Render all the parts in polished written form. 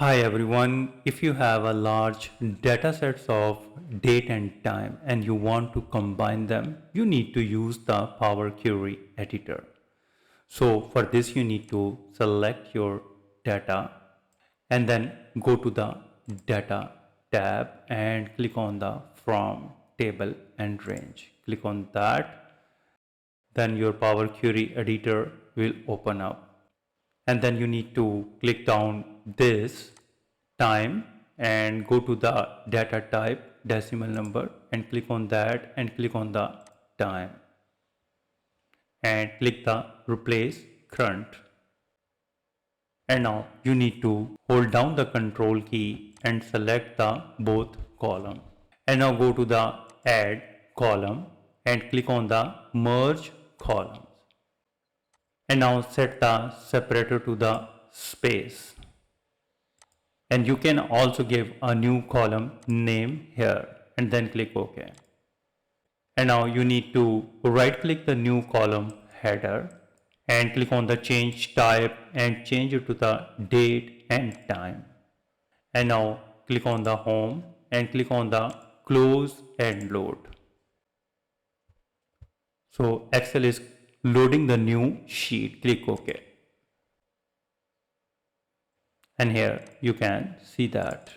Hi everyone, if you have a large data sets of date and time and you want to combine them, you need to use the Power Query editor. So for this you need to select your data and then go to the data tab and click on the from table and range. Click on that, then your Power Query editor will open up. And then you need to click down this time and go to the data type decimal number and click on that and click on the time and click the replace current. And now you need to hold down the control key and select the both column. And now go to the add column and click on the merge columns. And now set the separator to the space. And you can also give a new column name here and then click OK. And now you need to right click the new column header and click on the change type and change it to the date and time. And now click on the home and click on the close and load. So Excel is loading the new sheet. Click OK. And here you can see that.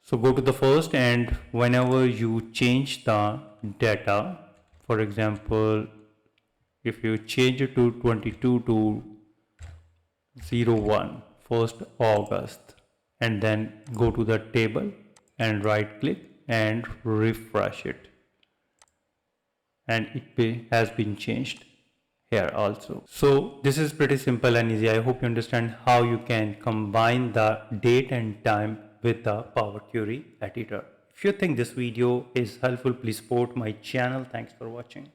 So go to the first, and whenever you change the data, for example, if you change it to 22 to 01, 1st August, and then go to the table and right click and refresh it. And it has been changed here also. So this is pretty simple and easy. I hope you understand how you can combine the date and time with the Power Query editor. If you think this video is helpful, please support my channel. Thanks for watching.